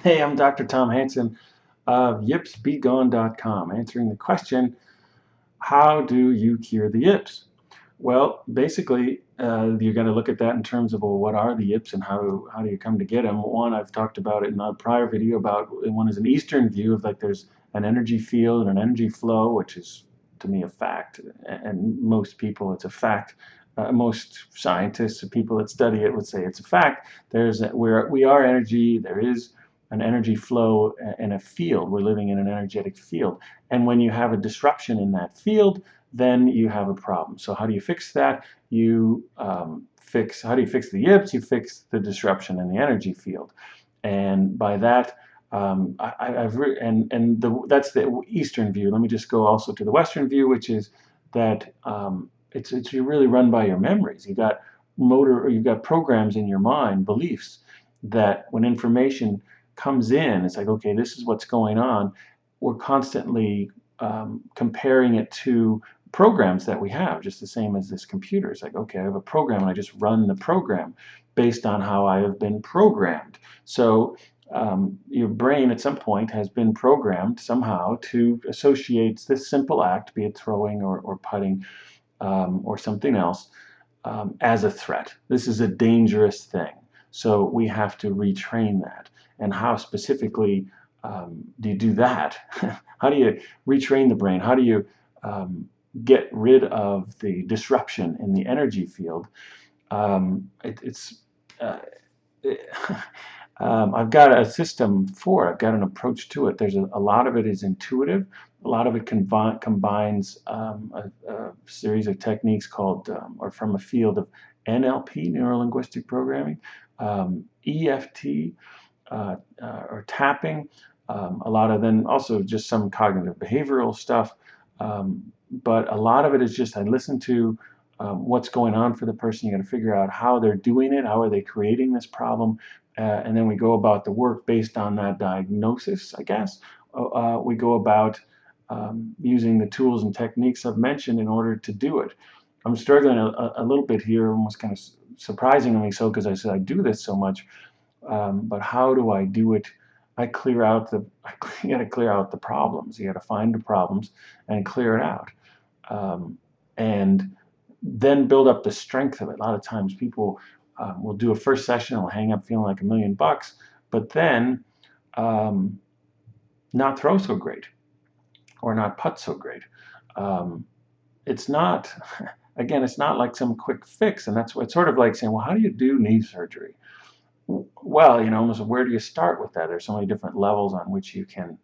Hey, I'm Dr. Tom Hansen of yipsbegone.com, answering the question, how do you cure the yips? Well, basically, you're going to look at that in terms of, well, what are the yips and how do you come to get them? One, I've talked about it in a prior video about, one is an Eastern view of like there's an energy field and an energy flow, which is to me a fact, and most people it's a fact. Most scientists and people that study it would say it's a fact. We are energy. There is an energy flow in a field. We're living in an energetic field, and when you have a disruption in that field, then you have a problem. So how do you fix that? How do you fix the yips? You fix the disruption in the energy field, and by that, that's the Eastern view. Let me just go also to the Western view, which is that it's you really run by your memories. You've got programs in your mind, beliefs that when information comes in, it's like, okay, this is what's going on. We're constantly comparing it to programs that we have, just the same as this computer. It's like, okay, I have a program and I just run the program based on how I have been programmed. So your brain at some point has been programmed somehow to associate this simple act, be it throwing or putting or something else, as a threat. This is a dangerous thing. So we have to retrain that. And how specifically do you do that? How do you retrain the brain? How do you get rid of the disruption in the energy field? It's it, I've got a system for it. I've got an approach to it. A lot of it is intuitive. A lot of it combines a series of techniques called, or from a field of NLP, neuro linguistic programming, EFT, or tapping. A lot of then also just some cognitive behavioral stuff. But a lot of it is just I listen to what's going on for the person. You got to figure out how they're doing it, how are they creating this problem, and then we go about the work based on that diagnosis, I guess. We go about using the tools and techniques I've mentioned in order to do it. I'm struggling a little bit here, almost kind of surprisingly so, because I said I do this so much. But how do I do it? I you got to clear out the problems. You got to find the problems and clear it out, and then build up the strength of it. A lot of times people will do a first session, will hang up feeling like $1,000,000, but then not throw so great or not putt so great. It's not, again, it's not like some quick fix, and that's what it's sort of like saying, well, how do you do knee surgery? Well, where do you start with that? There's so many different levels on which you can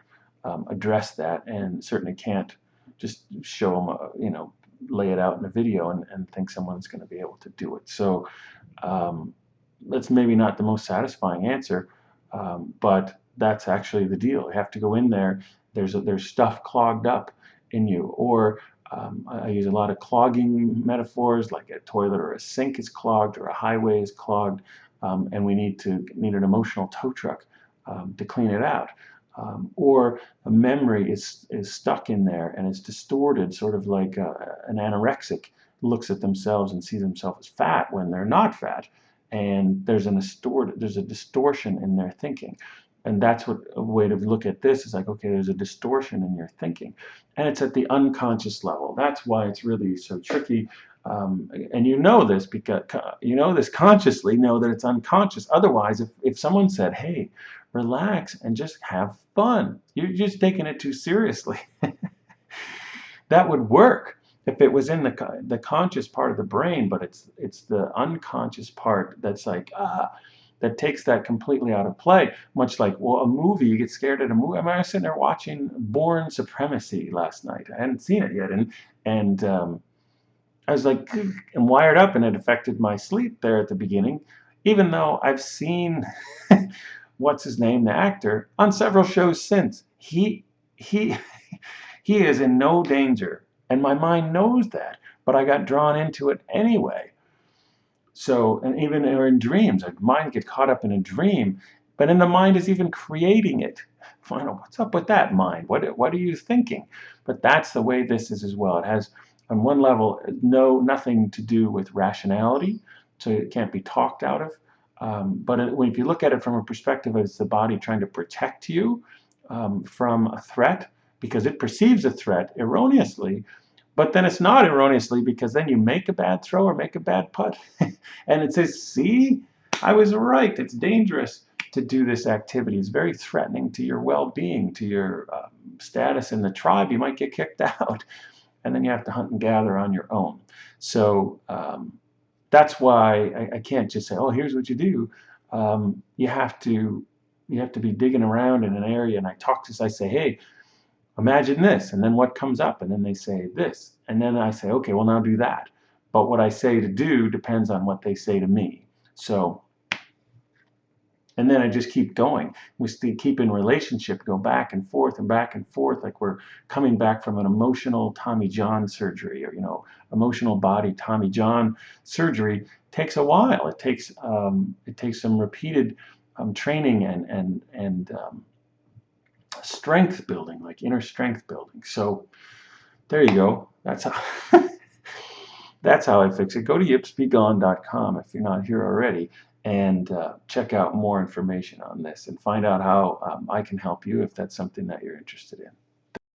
address that, and certainly can't just show them, lay it out in a video and think someone's going to be able to do it. So that's maybe not the most satisfying answer, but that's actually the deal. You have to go in there. There's stuff clogged up in you, or I use a lot of clogging metaphors, like a toilet or a sink is clogged or a highway is clogged, and we need an emotional tow truck to clean it out. Or a memory is stuck in there and it's distorted, sort of like an anorexic looks at themselves and sees themselves as fat when they're not fat, and there's a distortion in their thinking. And that's what a way to look at this is like, okay, there's a distortion in your thinking, and it's at the unconscious level. That's why it's really so tricky. And this because this consciously, know that it's unconscious. Otherwise, if someone said, hey, relax and just have fun, you're just taking it too seriously. That would work if it was in the conscious part of the brain, but it's the unconscious part that's like, that takes that completely out of play. Much like, well, a movie, you get scared at a movie. I mean, I was sitting there watching Bourne Supremacy last night. I hadn't seen it yet, and I was like, and wired up, and it affected my sleep there at the beginning, even though I've seen what's his name, the actor, on several shows since. He he is in no danger, and my mind knows that, but I got drawn into it anyway. So, and even in dreams, a mind get caught up in a dream, but then the mind is even creating it. What's up with that mind? What are you thinking? But that's the way this is as well. It has, on one level, nothing to do with rationality, so it can't be talked out of. If you look at it from a perspective of it's the body trying to protect you from a threat, because it perceives a threat erroneously, but then it's not erroneously, because then you make a bad throw or make a bad putt. And it says, see, I was right. It's dangerous to do this activity. It's very threatening to your well-being, to your status in the tribe. You might get kicked out. And then you have to hunt and gather on your own. So that's why I can't just say, oh, here's what you do. You have to be digging around in an area, and I say, hey, imagine this, and then what comes up, and then they say this, and then I say, okay, well, now do that. But what I say to do depends on what they say to me. So, and then I just keep going. We keep in relationship, go back and forth and back and forth, like we're coming back from an emotional Tommy John surgery, or emotional body Tommy John surgery. Takes a while. It takes some repeated training and strength building, like inner strength building. So there you go. That's how that's how I fix it. Go to yipsbegone.com if you're not here already, and check out more information on this and find out how I can help you if that's something that you're interested in.